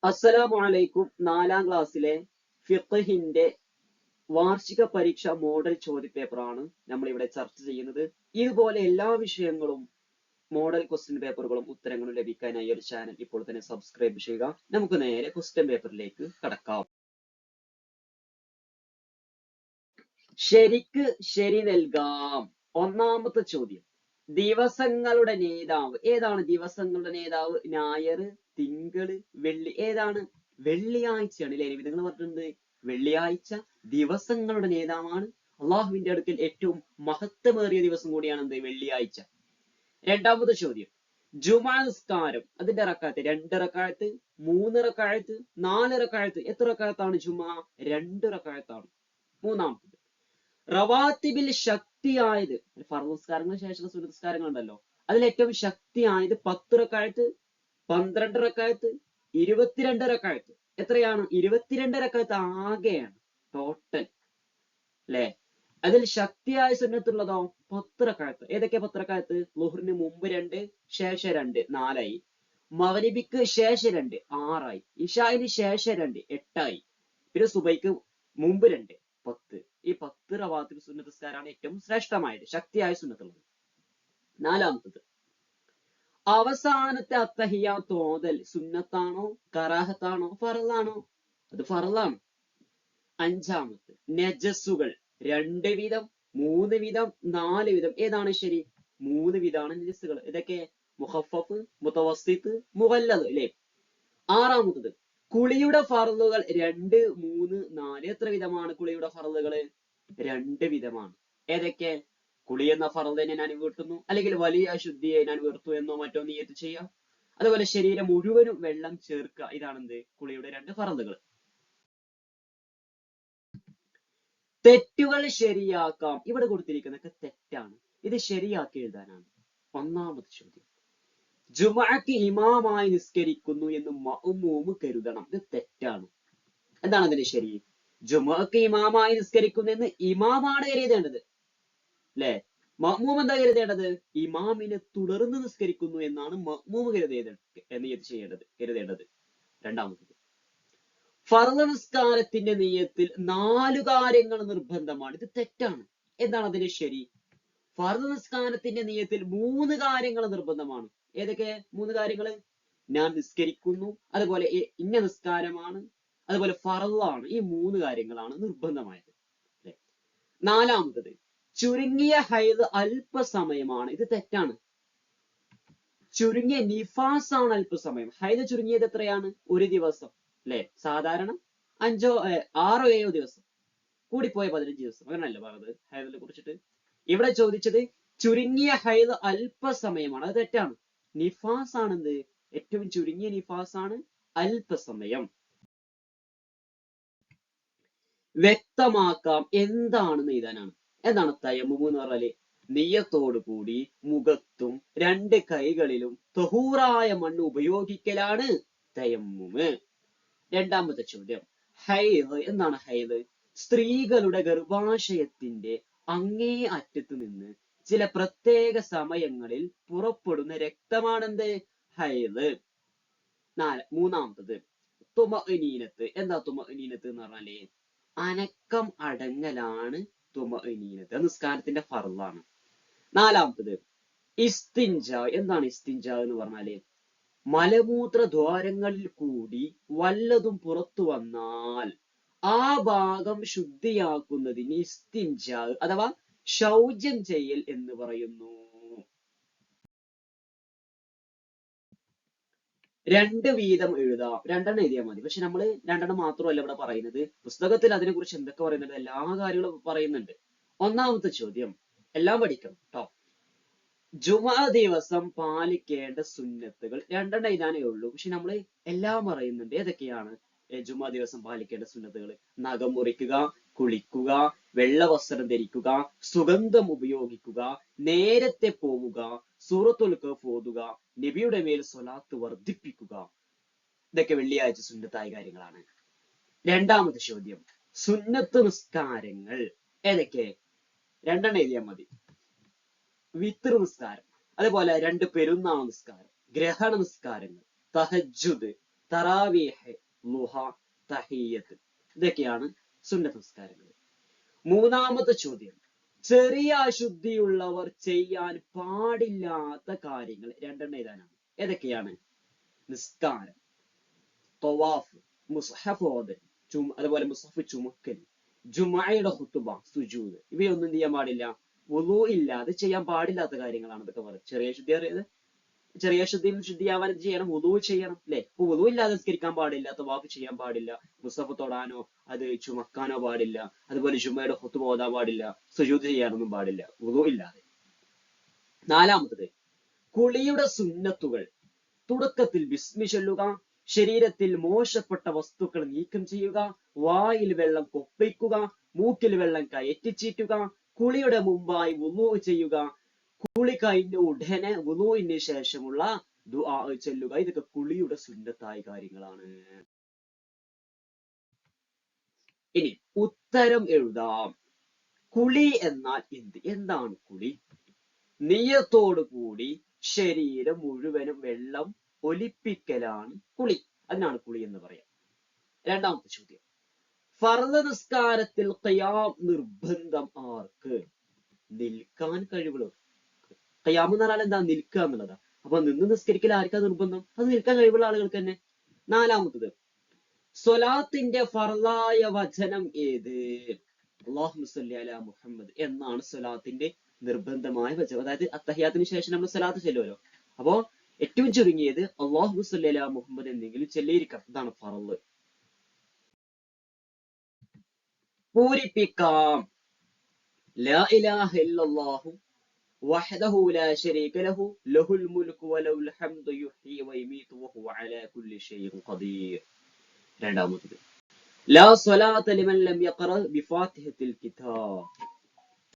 അസ്സലാമു അലൈക്കും. 4ാം ക്ലാസ്സിലെ ഫിഖ്ഹിന്റെ വാർഷിക പരീക്ഷ മോഡൽ ചോദ്യപേപ്പറാണ് നമ്മൾ ഇവിടെ ചർച്ച ചെയ്യുന്നത്. ഇതുപോലെ എല്ലാ വിഷയങ്ങളും മോഡൽ ക്വസ്റ്റ്യൻ പേപ്പറുകളും ഉത്തരങ്ങളും ലഭിക്കാനായി ഒരു ചാനൽ ഇപ്പോൾ തന്നെ സബ്സ്ക്രൈബ് ചെയ്യുക. നമുക്ക് നേരെ ക്വസ്റ്റ്യൻ പേപ്പറിലേക്ക് കടക്കാം. ശരിക്ക് ശരി നൽകാം. ഒന്നാമത്തെ ചോദ്യം, ദിവസങ്ങളുടെ നേതാവ് ഏതാണ്? ദിവസങ്ങളുടെ നേതാവ് ഞായർ, തിങ്കള്, വെള്ളി. ഏതാണ്? വെള്ളിയാഴ്ചയാണ് അല്ലെ? നിങ്ങൾ പറഞ്ഞിട്ടുണ്ട് വെള്ളിയാഴ്ച ദിവസങ്ങളുടെ നേതാവാണ്. അള്ളാഹുവിന്റെ അടുക്കൽ ഏറ്റവും മഹത്വമേറിയ ദിവസം കൂടിയാണ് എന്ത്? വെള്ളിയാഴ്ച. രണ്ടാമത്തെ ചോദ്യം, ജുമാ നിസ്കാരം അതിന്റെ റക്അത്ത് 2 റക്അത്ത്, 3 റക്അത്ത്, 4 റക്അത്ത്. എത്ര റക്അത്താണ് ജുമാ? 2 റക്അത്താണ്. മൂന്നാമത്തത്, റവാത്തിബിൽ ശക്തിയായത്, ഫർദ് നിസ്കാരങ്ങൾക്ക് ശേഷമുള്ള സുന്നത്ത് നിസ്കാരങ്ങൾ ഉണ്ടല്ലോ, അതിൽ ഏറ്റവും ശക്തിയായത് 10 റക്അത്ത്, 12 റക്അത്ത്, 22 റക്അത്ത്. എത്രയാണ്? 22 റക്അത്ത് ആകെയാണ് ടോട്ടൽ അല്ലെ. അതിൽ ശക്തിയായ സുന്നത്തുള്ളതോ 10 റക്അത്ത്. ഏതൊക്കെ 10 റക്അത്ത്? ളുഹറിന് മുമ്പ് 2, ശേഷം 2, 4 ആയി. മഗ്‌രിബിക്ക് ശേഷം 2, 6 ആയി. ഇശാഇന് ശേഷം 2, 8 ആയി. പിന്നെ സുബൈക്ക് മുമ്പ് 2, 10. ഈ 10 റവാത്തിബ് സുന്നത്ത് നിസ്കാരമാണ് ഏറ്റവും ശ്രേഷ്ഠമായത്, ശക്തിയായ സുന്നത്തുള്ളത്. നാലാമത്തത്, അവസാനത്തെ അത്തഹിയ്യാത്ത് ഓതൽ സുന്നത്താണോ കറാഹത്താണോ ഫർളാണോ? അത് ഫർളാണ്. അഞ്ചാമത്തെ, നജസ്സുകൾ 2 വിധം, 3 വിധം, 4 വിധം. ഏതാണ് ശരി? 3 വിധമാണ് നജസ്സുകൾ. ഇതൊക്കെ മുഖഫഫ്, മുതവസ്സിത്ത്, മുഗല്ലദ് അല്ലെ. ആറാമത്തത്, കുളിയുടെ ഫർളുകൾ 2, 3, 4. എത്ര വിധമാണ് കുളിയുടെ ഫർളുകൾ? 2 വിധമാണ്. ഏതൊക്കെ? കുളി എന്ന ഫർളിനെ ഞാൻ വീട്ടുന്നു, അല്ലെങ്കിൽ വലിയ അശുദ്ധിയെ ഞാൻ വീർത്തു എന്നോ മറ്റോ നിയ്യത്ത് ചെയ്യാം. അതുപോലെ ശരീരം മുഴുവനും വെള്ളം ചേർക്കുക. ഇതാണ് എന്ത്? കുളിയുടെ 2 ഫർളുകൾ. തെറ്റുകൾ ശരിയാക്കാം. ഇവിടെ കൊടുത്തിരിക്കുന്നതൊക്കെ തെറ്റാണ്. ഇത് ശരിയാക്കി എഴുതാനാണ്. ഒന്നാമത്തെ ചോദ്യം, ജുമുഅക്ക് ഇമാമായി നിസ്കരിക്കുന്നു എന്ന് മഅ്മൂം കരുതണം. ഇത് തെറ്റാണ്. എന്താണ് അതിന്റെ ശരി? ജുമുഅക്ക് ഇമാമായി നിസ്കരിക്കുന്നു എന്ന് ഇമാമാണ് കരുതേണ്ടത് അല്ലെ. മഅ്മൂം എന്താ കരുതേണ്ടത്? ഇമാമിനെ തുടർന്ന് നിസ്കരിക്കുന്നു എന്നാണ് മഅ്മൂം കരുതേണ്ടത്. രണ്ടാമത്തത്, ഫർള് നിസ്കാരത്തിന്റെ നിയ്യത്തിൽ 4 കാര്യങ്ങൾ നിർബന്ധമാണ്. ഇത് തെറ്റാണ്. എന്താണ് അതിന്റെ ശരി? ഫർള് നിസ്കാരത്തിന്റെ നിയ്യത്തിൽ 3 കാര്യങ്ങൾ നിർബന്ധമാണ്. ഏതൊക്കെ 3 കാര്യങ്ങൾ? ഞാൻ നിസ്കരിക്കുന്നു, അതുപോലെ ഇന്ന നിസ്കാരമാണ്, അതുപോലെ ഫർളാണ്. ഈ 3 കാര്യങ്ങളാണ് നിർബന്ധമായത്. നാലാമത്തത്, ചുരുങ്ങിയ ഹൈദ് അല്പസമയമാണ്. ഇത് തെറ്റാണ്. ചുരുങ്ങിയ നിഫാസാണ് അല്പസമയം. ഹൈദ് ചുരുങ്ങിയത് എത്രയാണ്? 1 ദിവസം അല്ലെ. സാധാരണ 5, 6, 7 ദിവസം, കൂടിപ്പോയ 15 ദിവസം. അങ്ങനല്ല പറഞ്ഞത് ഹൈദിനെ കുറിച്ചിട്ട്. ഇവിടെ ചോദിച്ചത് ചുരുങ്ങിയ ഹൈദ് അല്പസമയമാണ്. അത് തെറ്റാണ്. നിഫാസ് ആണെന്ത്? ഏറ്റവും ചുരുങ്ങിയ നിഫാസാണ് അല്പസമയം. വ്യക്തമാക്കാം എന്താണെന്ന് എഴുതാനാണ്. എന്താണ് തയമ്മും എന്ന് പറഞ്ഞാല്? നിയ്യത്തോടു കൂടി മുഖത്തും 2 കൈകളിലും തഹൂറായ മണ്ണ് ഉപയോഗിക്കലാണ് തയമ്മുമ്. രണ്ടാമത്തെ ചോദ്യം, ഹൈദ്. എന്താണ് ഹൈദ്? സ്ത്രീകളുടെ ഗർഭാശയത്തിന്റെ അങ്ങേ അറ്റത്ത് നിന്ന് ചില പ്രത്യേക സമയങ്ങളിൽ പുറപ്പെടുന്ന രക്തമാണെന്ത്? ഹൈദ്. മൂന്നാമത്തത്, തുമഅനീനത്ത്. എന്താ തുമഅനീനത്ത് എന്ന് പറഞ്ഞാല്? അനക്കം അടങ്ങലാണ് തുമഅനീനത്ത്. നിസ്കാരത്തിന്റെ ഫർളാണ്. നാലാമത്തത്, ഇസ്തിൻജ. എന്താണ് ഇസ്തിൻജ എന്ന് പറഞ്ഞാല്? മലമൂത്ര ദ്വാരങ്ങളിൽ കൂടി വല്ലതും പുറത്തു വന്നാൽ ആ ഭാഗം ശുദ്ധിയാക്കുന്നതിന് ഇസ്തിൻജ അഥവാ ശൗചം ചെയ്യൽ എന്ന് പറയുന്നു. 2 വീതം എഴുതാം. 2 എഴുതിയാൽ മതി. പക്ഷെ നമ്മൾ 2 മാത്രമല്ല ഇവിടെ പറയുന്നത്. പുസ്തകത്തിൽ അതിനെ കുറിച്ച് എന്തൊക്കെ പറയുന്നുണ്ട്, എല്ലാ കാര്യങ്ങളും പറയുന്നുണ്ട്. ഒന്നാമത്തെ ചോദ്യം എല്ലാം പഠിക്കണം ട്ടോ. ജുമാ ദിവസം പാലിക്കേണ്ട സുന്നത്തുകൾ 2 എഴുതാനേ ഉള്ളൂ. പക്ഷെ നമ്മൾ എല്ലാം പറയുന്നുണ്ട്. ഏതൊക്കെയാണ് ജുമാ ദിവസം പാലിക്കേണ്ട സുന്നത്തുകൾ? നഖം മുറിക്കുക, കുളിക്കുക, വെള്ള വസ്ത്രം ധരിക്കുക, സുഗന്ധം ഉപയോഗിക്കുക, നേരത്തെ പോവുക, സൂറത്തുൽ കഹ്ഫ് ഓതുക, നബിയുടെ മേൽ സ്വലാത്ത് വർദ്ധിപ്പിക്കുക. ഇതൊക്കെ വെള്ളിയാഴ്ച സുന്നത്തായ കാര്യങ്ങളാണ്. രണ്ടാമത്തെ ചോദ്യം, സുന്നത്ത് നിസ്കാരങ്ങൾ ഏതൊക്കെ? 2 എഴുതിയാൽ മതി. വിത്ർ നിസ്കാരം, അതുപോലെ 2 പെരുന്നാൾ നിസ്കാരം, ഗ്രഹണ നിസ്കാരങ്ങൾ, തഹജ്ജുദ്, തറാവീഹ്, ളുഹ, തഹിയ്യത്ത്. ഇതൊക്കെയാണ് സുന്നത്ത് നിസ്കാരങ്ങൾ. മൂന്നാമത്തെ ചോദ്യം, ചെറിയ അശുദ്ധിയുള്ളവർ ചെയ്യാൻ പാടില്ലാത്ത കാര്യങ്ങൾ രണ്ടെണ്ണം എഴുതാനാണ്. ഏതൊക്കെയാണ്? നിസ്കാരം, തവാഫ്, മുസ്ഹഫ് ഓതൽ, അതുപോലെ മുസ്ഹഫ് ചുമക്കൽ, ജുമുഅയുടെ ഖുതുബ, സുജൂദ്. ഇവയൊന്നും ചെയ്യാൻ പാടില്ല, വുളു ഇല്ലാതെ ചെയ്യാൻ പാടില്ലാത്ത കാര്യങ്ങളാണ് ഇതൊക്കെ പറയുന്നത്. ചെറിയ ശുദ്ധി അറിയത്, ചെറിയ ശുദ്ധിയും ശുദ്ധിയാവാൻ എന്ത് ചെയ്യണം? വുളു ചെയ്യണം അല്ലെ? അപ്പൊ വുളു ഇല്ലാതെ നിസ്കരിക്കാൻ പാടില്ല, തവാഫ് ചെയ്യാൻ പാടില്ല, മുസ്ഹഫ് തൊടാനോ അത് ചുമക്കാനോ പാടില്ല, അതുപോലെ ജുമുഅയുടെ ഖുതുബ ഓതാൻ പാടില്ല, സുജൂദ് ചെയ്യാനൊന്നും പാടില്ല വുളു ഇല്ലാതെ. നാലാമത്തത്, കുളിയുടെ സുന്നത്തുകൾ. തുടക്കത്തിൽ ബിസ്മി ചൊല്ലുക, ശരീരത്തിൽ മോശപ്പെട്ട വസ്തുക്കൾ നീക്കം ചെയ്യുക, വായിൽ വെള്ളം കൊപ്പിക്കുക, മൂക്കിൽ വെള്ളം കയറ്റിച്ചീറ്റുക, കുളിയുടെ മുമ്പായി വുളു ചെയ്യുക, കുളി കഴിഞ്ഞ ഉടനെ വുളുവിന് ശേഷമുള്ള ദുആ ചൊല്ലുക. ഇതൊക്കെ കുളിയുടെ സുന്നത്തായ കാര്യങ്ങളാണ്. ഇനി ഉത്തരം എഴുതാം. കുളി എന്നാൽ എന്ത്? എന്താണ് കുളി? നിയ്യത്തോടു കൂടി ശരീരം മുഴുവനും വെള്ളം ഒലിപ്പിക്കലാണ് കുളി. അതിനാണ് കുളി എന്ന് പറയാം. രണ്ടാമത്തെ ചോദ്യം, ഫർദ് നിസ്കാരത്തിൽ ഖിയാം നിർബന്ധം ആർക്ക്? നിൽക്കാൻ കഴിവുള്ളവർ. ഖിയാം എന്ന് പറഞ്ഞാൽ എന്താ? നിൽക്കുക എന്നുള്ളതാ. അപ്പൊ നിന്ന് നിസ്കരിക്കൽ ആർക്കാ നിർബന്ധം? അത് നിൽക്കാൻ കഴിവുള്ള ആളുകൾക്ക് തന്നെ. നാലാമത്തത്, സ്വലാത്തിന്റെ ഫർളായ വചനം ഏത്? അല്ലാഹുമ്മ സ്വല്ലി അലാ മുഹമ്മദ് എന്നാണ് സ്വലാത്തിന്റെ നിർബന്ധമായ വചനം. അതായത് അത്തഹിയാത്തിന് ശേഷം നമ്മൾ സ്വലാത്ത് ചൊല്ലുമല്ലോ. അപ്പോ ഏറ്റവും ചുരുങ്ങിയത് അല്ലാഹുമ്മ സ്വല്ലി അലാ മുഹമ്മദ് എന്തെങ്കിലും ചൊല്ലിയിരിക്കണം. ഇതാണ് ഫർള്. പൂരിപ്പിക്കാം. ലാ ഇലാഹ ഇല്ലല്ലാഹു വഹ്ദഹു ലാ ശരീക ലഹു ലഹുൽ മുൽക്കു വലഹുൽ ഹംദു യുഹ്യി വയുമീതു വഹുവ അലാ കുല്ലി ഷൈഇൻ ഖദീർ. രണ്ടാമത്തേത്, ലാ സ്വലാത്ത ലിമൻ ലം യഖറ ബിഫാത്തിഹത്തിൽ കിതാബ്.